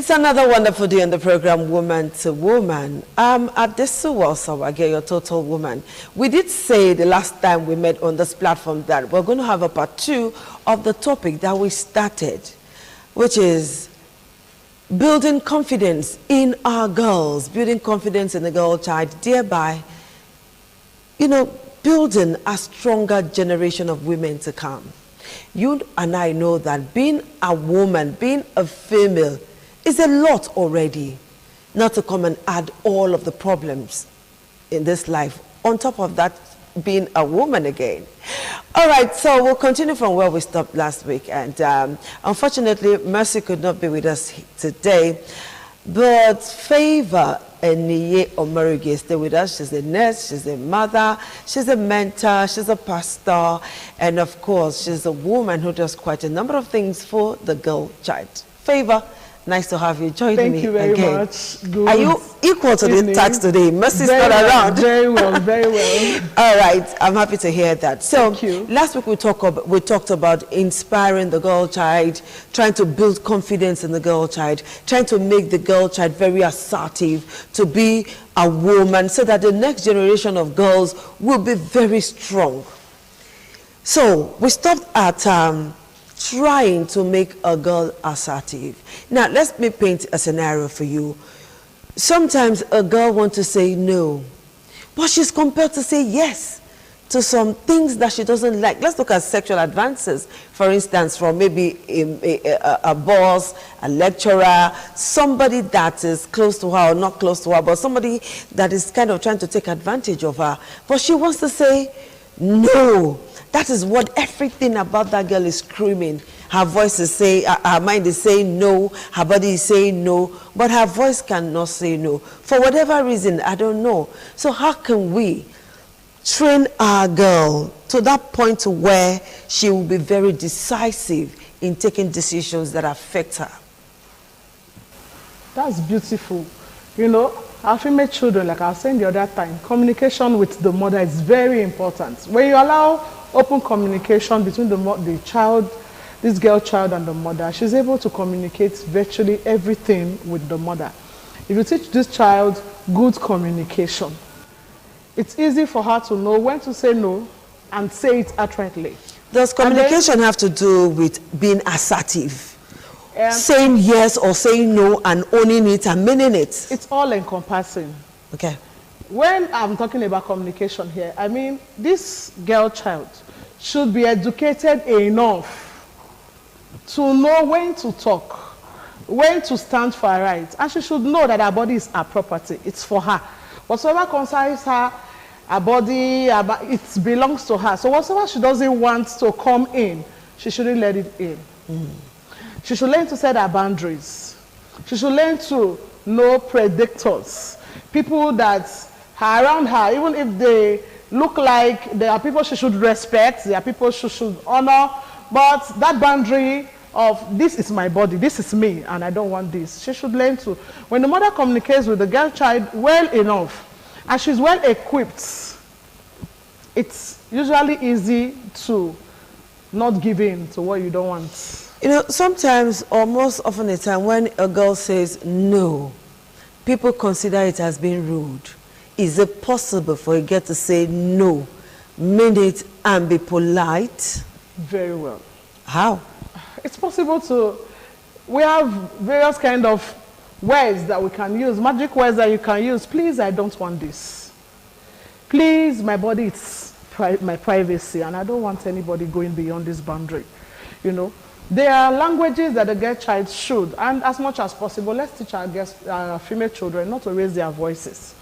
It's another wonderful day on the program, Woman to Woman. At this Sawage, your total woman. We did say the last time we met on this platform that we're going to have a part 2 of the topic that we started, which is building confidence in our girls, building confidence in the girl child, thereby, building a stronger generation of women to come. You and I know that being a woman, being a female, is a lot already, not to come and add all of the problems in this life. On top of that, being a woman again. All right, so we'll continue from where we stopped last week. And unfortunately, Mercy could not be with us today. But Favor Eniye Omarige stay with us. She's a nurse, she's a mother, she's a mentor, she's a pastor. And of course, she's a woman who does quite a number of things for the girl child. Favor, nice to have you join me again. Thank you very much. Good. Are you equal to the task today? Mercy's not around. Very well, very well. All right, I'm happy to hear that. So Thank you. Last week we talked about inspiring the girl child, trying to build confidence in the girl child, trying to make the girl child very assertive, to be a woman, so that the next generation of girls will be very strong. So we stopped at trying to make a girl assertive. Now, let me paint a scenario for you. Sometimes a girl wants to say no. but she's compelled to say yes to some things that she doesn't like. Let's look at sexual advances, for instance, from maybe a boss, a lecturer, somebody that is close to her or not close to her, but somebody that is kind of trying to take advantage of her. But she wants to say no. That is what everything about that girl is screaming. Her voice is saying, her mind is saying no, her body is saying no, but her voice cannot say no. For whatever reason, I don't know. So how can we train our girl to that point where she will be very decisive in taking decisions that affect her? That's beautiful. You know, our female children, like I was saying the other time, communication with the mother is very important. When you allow open communication between the child, this girl child and the mother, she's able to communicate virtually everything with the mother. If you teach this child good communication, it's easy for her to know when to say no and say it outrightly. Does communication have to do with being assertive? Saying yes or saying no and owning it and meaning it? It's all encompassing. Okay. When I'm talking about communication here, I mean this girl child should be educated enough to know when to talk, when to stand for her rights. And she should know that her body is her property. It's for her. Whatsoever concerns her, her body, it belongs to her. So whatever she doesn't want to come in, she shouldn't let it in. She should learn to set her boundaries. She should learn to know predators, people that are around her, even if they look like they are people she should respect, they are people she should honor, but that boundary of this is my body, this is me, and I don't want this. She should learn to. When the mother communicates with the girl child well enough, and she's well equipped, it's usually easy to not give in to what you don't want. You know, sometimes, or most often the time, when a girl says no, people consider it as being rude. Is it possible for a girl to say no, mean it, and be polite? Very well. How? It's possible to. We have various kind of words that we can use, magic words that you can use. Please, I don't want this. Please, my body is my privacy, and I don't want anybody going beyond this boundary. You know, there are languages that the girl child should, and as much as possible, let's teach our female children not to raise their voices.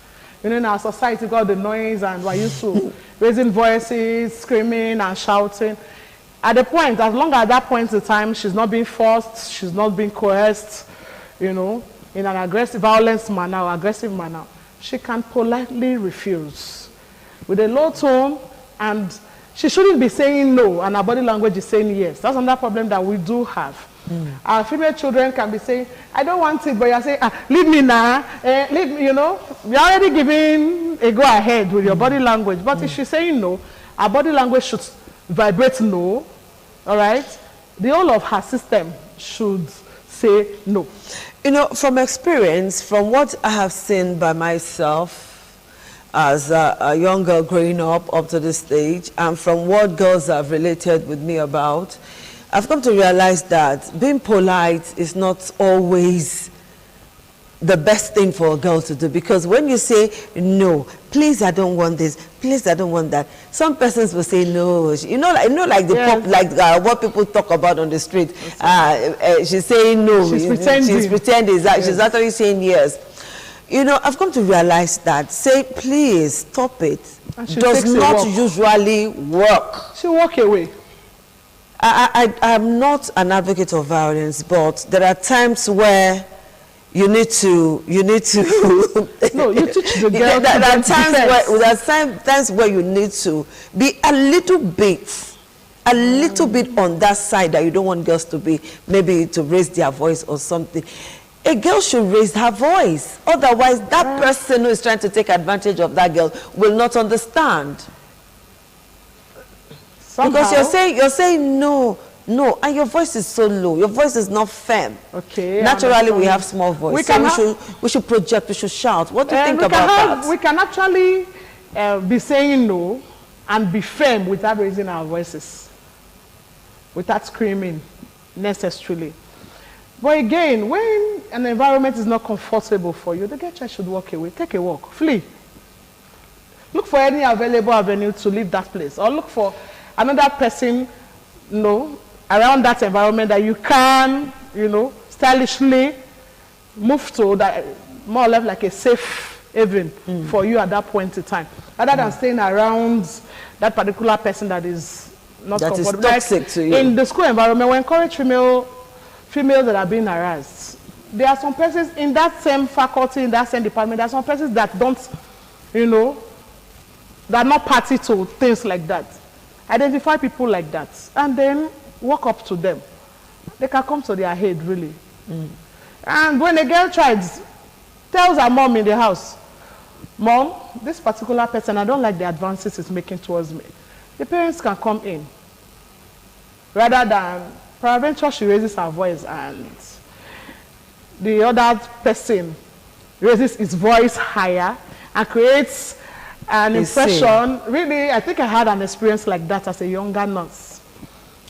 You know, in our society, got the noise, and we're used to raising voices, screaming and shouting. At the point, as long as that point in time, she's not being forced, she's not being coerced, you know, in an aggressive, violent manner or aggressive manner, she can politely refuse with a low tone, and she shouldn't be saying no, and her body language is saying yes. That's another problem that we do have. Our female children can be saying, I don't want it, but you're saying, leave me now, leave me, you know. You're already giving a go ahead with your body language, but if she's saying no, her body language should vibrate no, all right? The whole of her system should say no. You know, from experience, from what I have seen by myself as a young girl growing up to this stage, and from what girls have related with me about, I've come to realize that being polite is not always the best thing for a girl to do, because when you say no, please I don't want this, please I don't want that, some persons will say no. You know like the Yes. what people talk about on the street. She's saying no. She's pretending. She's pretending. Yes. She's actually saying yes. You know, I've come to realize that say please stop it does not usually work. She'll walk away. I'm not an advocate of violence, but there are times where you need to No, you teach the girl. there are times where you need to be a little bit on that side that you don't want girls to be, maybe to raise their voice or something. A girl should raise her voice, otherwise that person who is trying to take advantage of that girl will not understand. Somehow. Because you're saying no, and your voice is so low. Your voice is not firm. Okay. Naturally, we have small voice. We should project. We should shout. What do you think about that? We can actually be saying no and be firm without raising our voices, without screaming necessarily. But again, when an environment is not comfortable for you, the girl child should walk away. Take a walk. Flee. Look for any available avenue to leave that place, or look for another person, you know, around that environment that you can, you know, stylishly move to, that more or less like a safe haven for you at that point in time, rather than staying around that particular person that is not comfortable. That is toxic to you. In the school environment, we encourage females that are being harassed. There are some persons in that same faculty, in that same department, there are some persons that don't, you know, that are not party to things like that. Identify people like that and then walk up to them. They can come to their head, really. And when a girl child tells her mom in the house, Mom, this particular person, I don't like the advances it's making towards me, the parents can come in. Rather than, peradventure, she raises her voice and the other person raises his voice higher and creates an impression. Really, I think I had an experience like that as a younger nurse.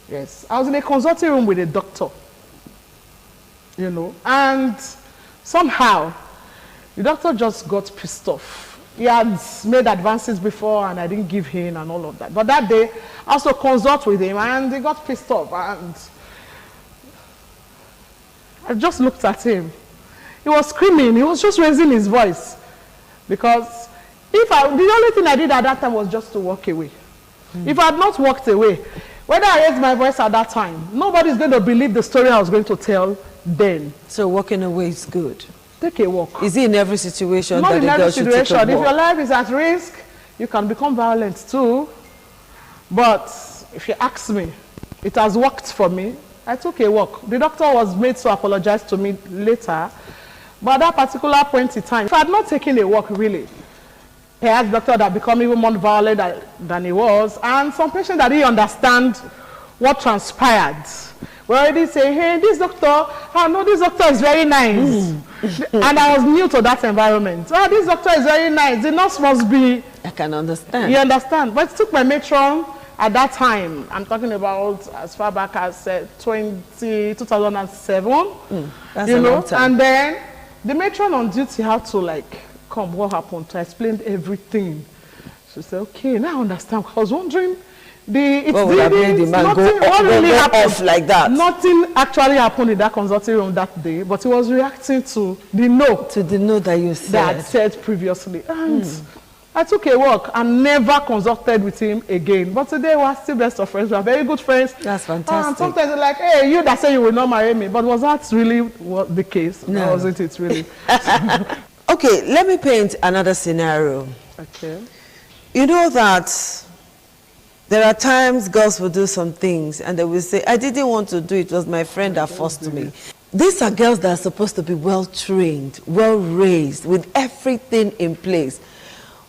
Yes, I was in a consulting room with a doctor, you know, and somehow the doctor just got pissed off. He had made advances before and I didn't give in and all of that. But that day, I also consult with him and he got pissed off and I just looked at him. He was screaming, he was just raising his voice. Because the only thing I did at that time was just to walk away. If I had not walked away, whether I raised my voice at that time, nobody's going to believe the story I was going to tell then. So walking away is good. Take a walk. Is it in every situation Not that in the every girl should take a situation. If walk? your life is at risk, you can become violent too. But if you ask me, it has worked for me. I took a walk. The doctor was made to apologize to me later. But at that particular point in time, if I had not taken a walk, really, perhaps the doctor would have become even more violent than he was. And some patients that didn't understand what transpired were already saying, hey, this doctor, I know this doctor is very nice. And I was new to that environment. Oh, this doctor is very nice. The nurse must be. I can understand. You understand? But it took my matron at that time. I'm talking about as far back as 2007. That's you a know, long time. and then the matron on duty had to like come, what happened? To explain everything. She said, okay, now I understand. I was wondering. What would have made the man go off like that? Nothing actually happened in that consulting room that day, but he was reacting to the no. To the no that you said. That I said previously. And I took a walk and never consulted with him again. But today we are still best of friends. We are very good friends. That's fantastic. And sometimes they're like, hey, you that say you will not marry me. But was that really the case? No. Or wasn't it really? Okay, let me paint another scenario. Okay. You know that there are times girls will do some things and they will say, I didn't want to do it, it was my friend that forced me. These are girls that are supposed to be well trained, well raised, with everything in place.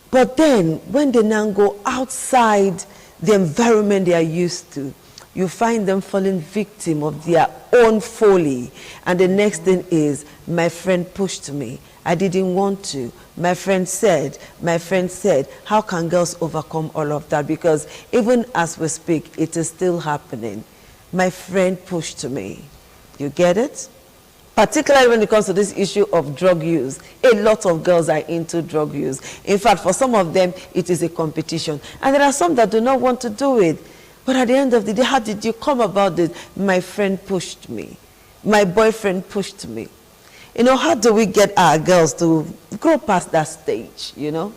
But then when they now go outside the environment they are used to, you find them falling victim of their own folly. And the next thing is, my friend pushed me. I didn't want to. My friend said, how can girls overcome all of that? Because even as we speak, it is still happening. My friend pushed me. You get it? Particularly when it comes to this issue of drug use. A lot of girls are into drug use. In fact, for some of them, it is a competition. And there are some that do not want to do it. But at the end of the day, how did you come about this? My friend pushed me. My boyfriend pushed me. You know, how do we get our girls to grow past that stage, you know?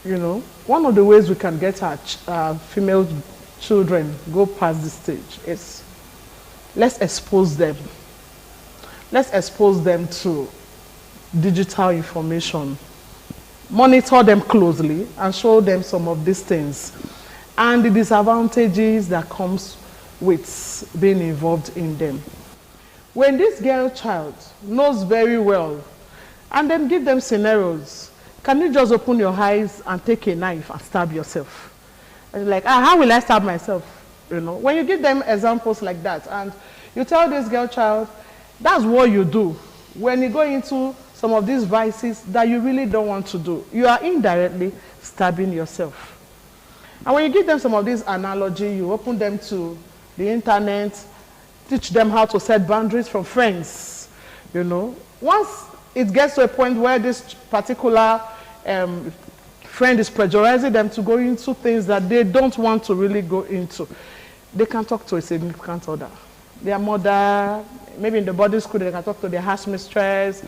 You know, one of the ways we can get our female children go past this stage is let's expose them. Let's expose them to digital information. Monitor them closely and show them some of these things and the disadvantages that comes with being involved in them. When this girl child knows very well, and then give them scenarios, can you just open your eyes and take a knife and stab yourself? And like, how will I stab myself? You know, when you give them examples like that, and you tell this girl child, that's what you do. When you go into some of these vices that you really don't want to do, you are indirectly stabbing yourself. And when you give them some of this analogy, you open them to the internet, teach them how to set boundaries from friends, you know. Once it gets to a point where this particular friend is pressurizing them to go into things that they don't want to really go into, they can talk to a significant other. Their mother, maybe in the boarding school, they can talk to their house mistress,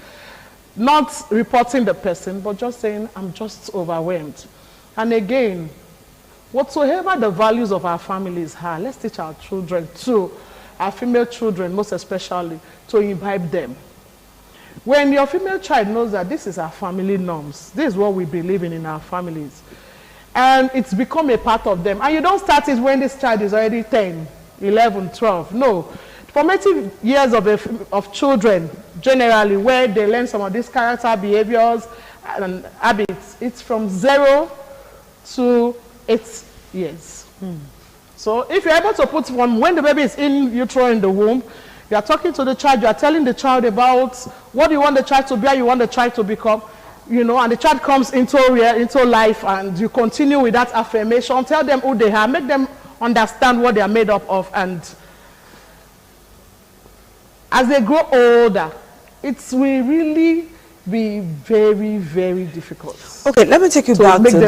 not reporting the person, but just saying, I'm just overwhelmed. And again, whatsoever the values of our families are, let's teach our children too, our female children most especially, to imbibe them. When your female child knows that this is our family norms, this is what we believe in our families, and it's become a part of them, and you don't start it when this child is already 10, 11, 12. No. Formative years of children, generally, where they learn some of these character behaviors and habits, it's from 0 to 8 years. So if you're able to put from when the baby is in utero in the womb, you are talking to the child, you are telling the child about what you want the child to be, how you want the child to become, you know, and the child comes into life, and you continue with that affirmation, tell them who they are, make them understand what they are made up of, and as they grow older, it will really be very, very difficult. Okay, let me take you back to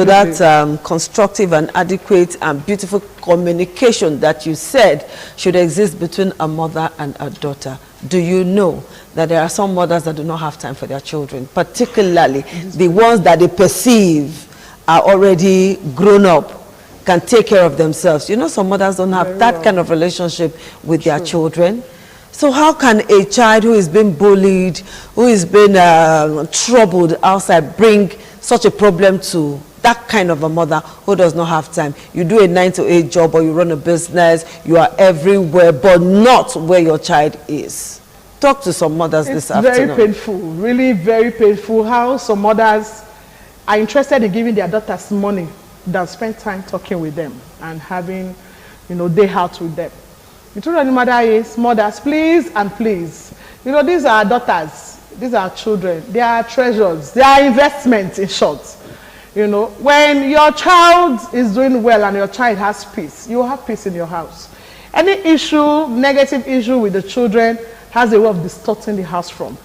that constructive and adequate and beautiful communication that you said should exist between a mother and a daughter. Do you know that there are some mothers that do not have time for their children, particularly the ones that they perceive are already grown up, can take care of themselves? You know, some mothers don't have that kind of relationship with their children. So how can a child who is being bullied, who is being troubled outside, bring such a problem to that kind of a mother who does not have time? You do a 9 to 8 job, or you run a business, you are everywhere, but not where your child is. Talk to some mothers this afternoon. It's very painful, really very painful, how some mothers are interested in giving their daughters money than spend time talking with them and having, you know, day out with them. The truth of the matter is, mothers, please and please, you know, these are daughters, these are children, they are treasures, they are investments, in short. You know, when your child is doing well and your child has peace, you will have peace in your house. Any issue, negative issue with the children has a way of distorting the house front.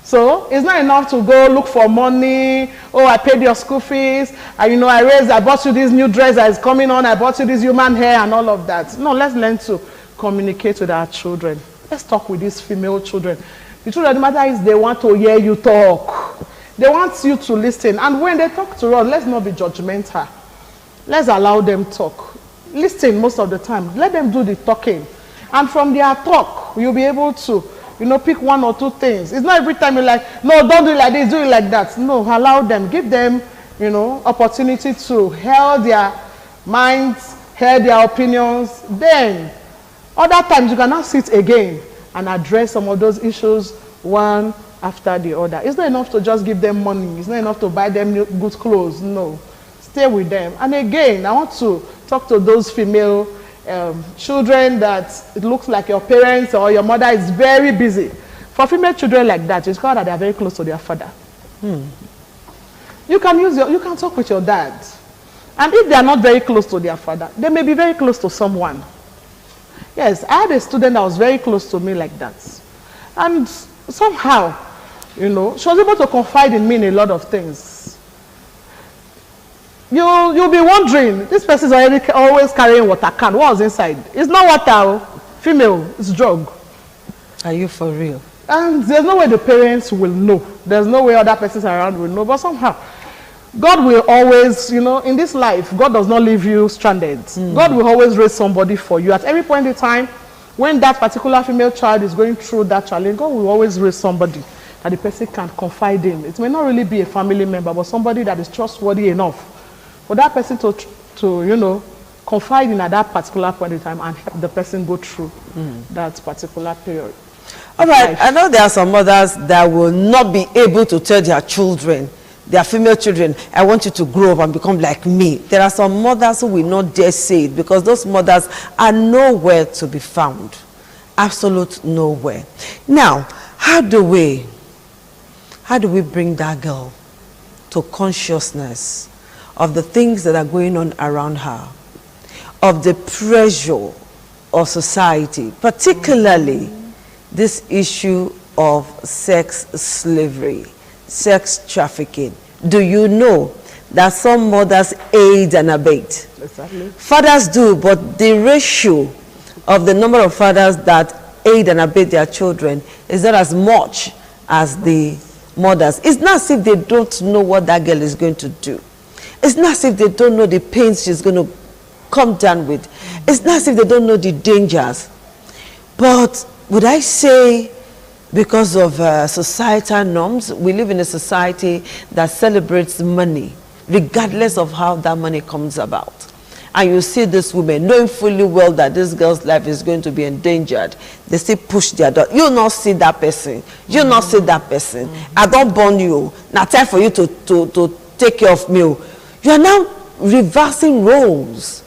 So it's not enough to go look for money. Oh, I paid your school fees, and you know, I bought you this new dress that is coming on, I bought you this human hair and all of that. No, let's learn to communicate with our children. Let's talk with these female children. The truth of the matter is, they want to hear you talk. They want you to listen. And when they talk to us, let's not be judgmental. Let's allow them talk. Listen most of the time. Let them do the talking. And from their talk, you'll be able to, you know, pick 1 or 2 things. It's not every time you're like, no, don't do it like this, do it like that. No, allow them. Give them, you know, opportunity to hear their minds, hear their opinions. Then, other times, you can now sit again and address some of those issues one after the other. It's not enough to just give them money. It's not enough to buy them good clothes. No. Stay with them. And again, I want to talk to those female children that it looks like your parents or your mother is very busy. For female children like that, it's called that they are very close to their father. You can talk with your dad. And if they are not very close to their father, they may be very close to someone. Yes, I had a student that was very close to me like that. And somehow, you know, she was able to confide in me in a lot of things. You'll be wondering, this person is always carrying water can. What was inside? It's not water, female, it's drug. Are you for real? And there's no way the parents will know. There's no way other persons around will know. But somehow, God will always, you know, in this life, God does not leave you stranded. God will always raise somebody for you. At every point in time, when that particular female child is going through that challenge, God will always raise somebody that the person can confide in. It may not really be a family member, but somebody that is trustworthy enough for that person to you know, confide in at that particular point in time and help the person go through that particular period. All right, I know there are some mothers that will not be able to tell their children, their female children, I want you to grow up and become like me. There are some mothers who will not dare say it because those mothers are nowhere to be found. Absolute nowhere. Now, how do we bring that girl to consciousness of the things that are going on around her, of the pressure of society, particularly this issue of sex slavery, sex trafficking? Do you know that some mothers aid and abet. Exactly. Fathers do, but the ratio of the number of fathers that aid and abet their children is not as much as the mothers. It's not as if they don't know what that girl is going to do. It's not as if they don't know the pains she's going to come down with. It's not as if they don't know the dangers. But would I say, because of societal norms, we live in a society that celebrates money, regardless of how that money comes about. And you see this woman knowing fully well that this girl's life is going to be endangered. They still push their daughter. You not see that person. You not see that person. I don't born you. Now time for you to take care of me. You are now reversing roles.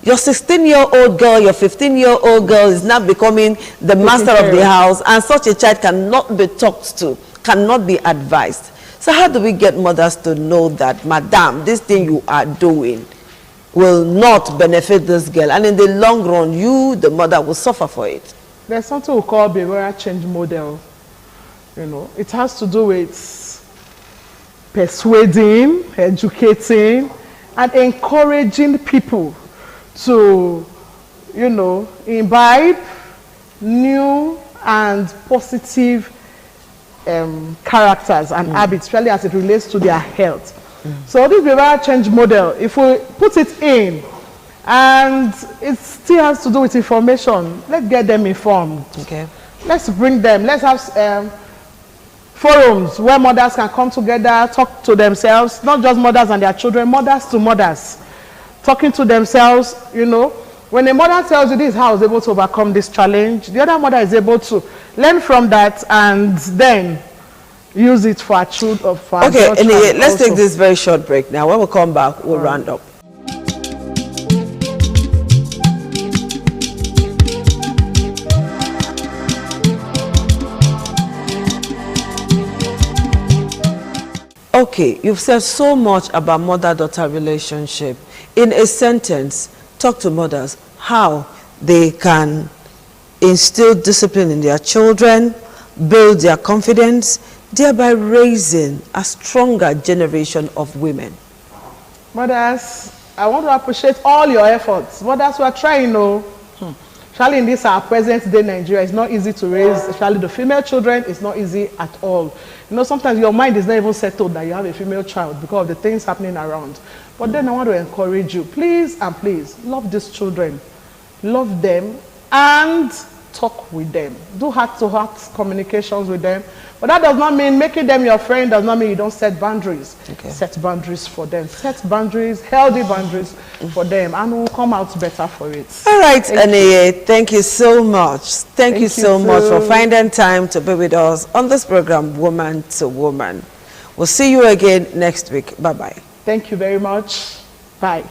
Your 16-year-old girl, your 15-year-old girl is now becoming the master of the house, and such a child cannot be talked to, cannot be advised. So how do we get mothers to know that, madam, this thing you are doing will not benefit this girl, and in the long run, you, the mother, will suffer for it? There's something we call behavioral change model. You know, it has to do with persuading, educating, and encouraging people to, you know, imbibe new and positive characters and habits, especially as it relates to their health. So this behavioral change model, if we put it in, and it still has to do with information, let's get them informed. Okay. Let's bring them, let's have forums where mothers can come together, talk to themselves, not just mothers and their children, mothers to mothers, talking to themselves. You know, when a mother tells you this is how I was able to overcome this challenge, the other mother is able to learn from that and then use it for our children. Okay, anyway, let's take this very short break now. When we come back, we'll round up. Okay, you've said so much about mother-daughter relationship. In a sentence, talk to mothers how they can instill discipline in their children, build their confidence, thereby raising a stronger generation of women. Mothers, I want to appreciate all your efforts. Mothers who are trying, especially in this our present day Nigeria, it's not easy to raise, especially the female children. It's not easy at all. You know, sometimes your mind is not even settled that you have a female child because of the things happening around. But then I want to encourage you, please and please, love these children. Love them and talk with them. Do heart-to-heart communications with them. But that does not mean making them your friend does not mean you don't set boundaries. Okay. Set boundaries for them. Set boundaries, healthy boundaries for them, and we'll come out better for it. All right, Aniye, thank you so much. Thank you so much for finding time to be with us on this program, Woman to Woman. We'll see you again next week. Bye-bye. Thank you very much. Bye.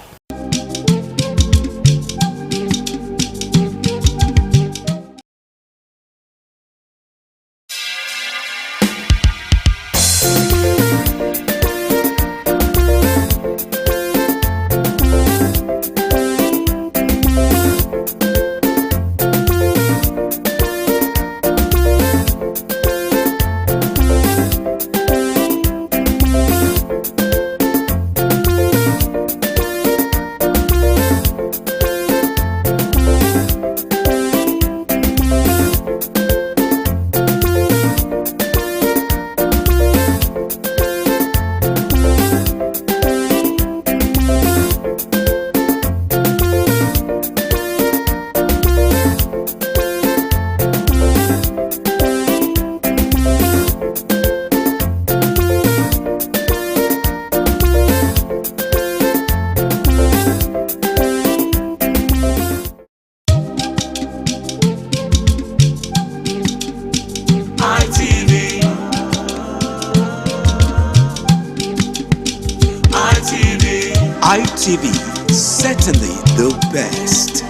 ITV, certainly the best.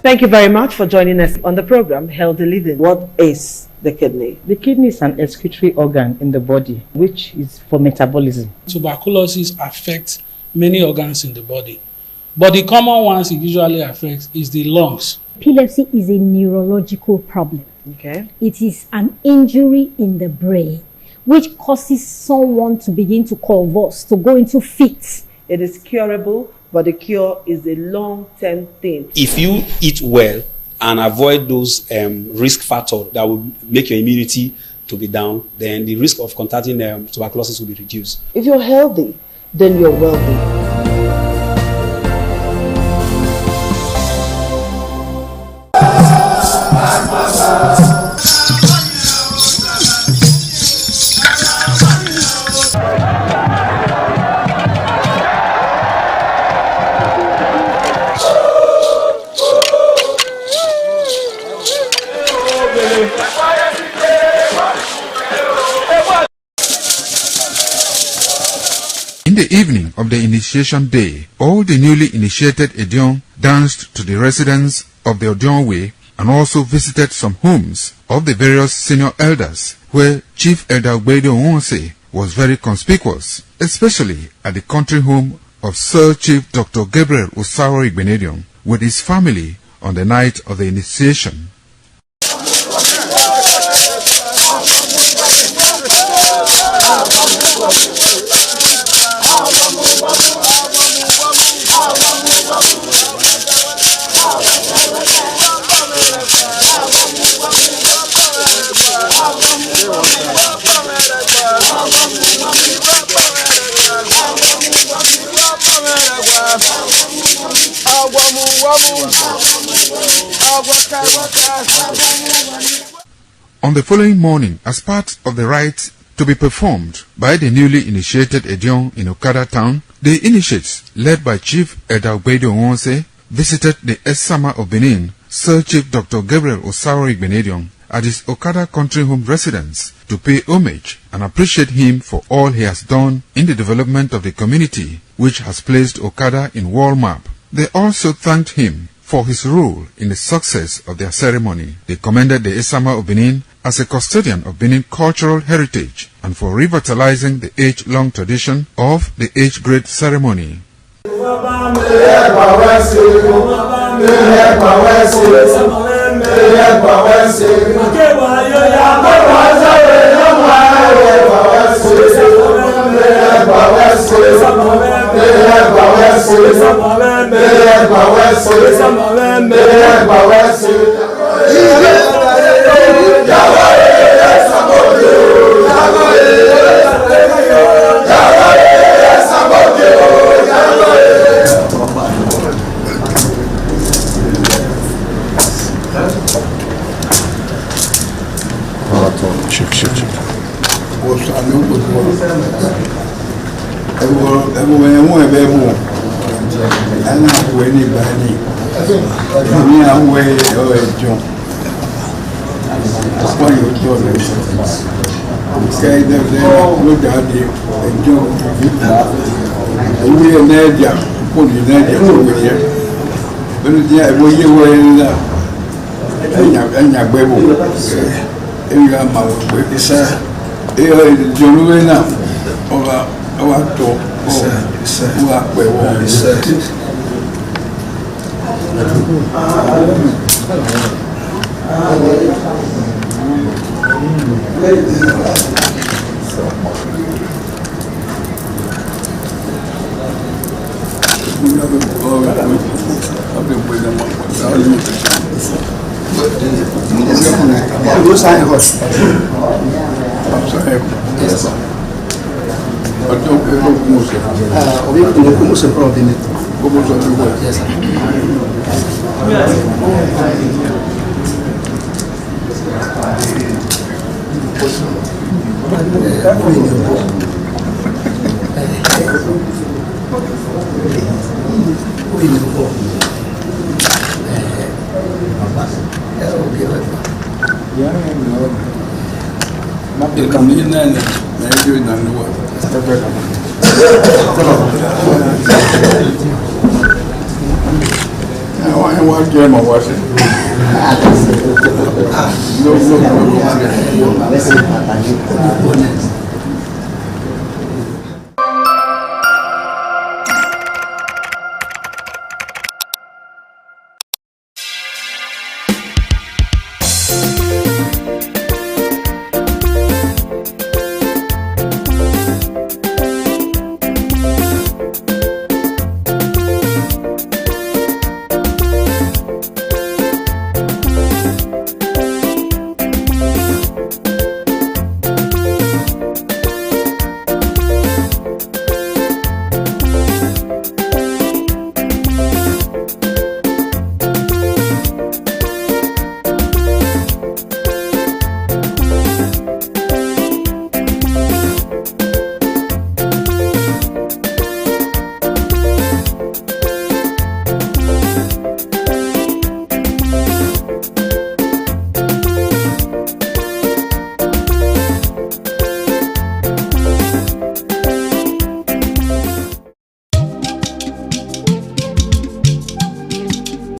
Thank you very much for joining us on the program, Healthy Living. What is the kidney? The kidney is an excretory organ in the body, which is for metabolism. Tuberculosis affects many organs in the body, but the common ones it usually affects is the lungs. Epilepsy is a neurological problem. Okay. It is an injury in the brain which causes someone to begin to convulse, to go into fits. It is curable, but the cure is a long-term thing. If you eat well and avoid those risk factors that will make your immunity to be down, then the risk of contracting tuberculosis will be reduced. If you're healthy, then you're wealthy. In the evening of the initiation day, all the newly initiated Edion danced to the residents of the Odion Way and also visited some homes of the various senior elders, where Chief Elder Ogbeide Onwonse was very conspicuous, especially at the country home of Sir Chief Dr. Gabriel Osawo Igbenedion with his family on the night of the initiation. On the following morning, as part of the rite to be performed by the newly initiated Edion in Okada town, the initiates, led by Chief Elder Ogbeide Onwonse, visited the Esama of Benin, Sir Chief Dr. Gabriel Osawo Igbenedion, at his Okada country home residence to pay homage and appreciate him for all he has done in the development of the community, which has placed Okada in world map. They also thanked him for his role in the success of their ceremony. They commended the Esama of Benin as a custodian of Benin cultural heritage and for revitalizing the age-long tradition of the age-grade ceremony. No.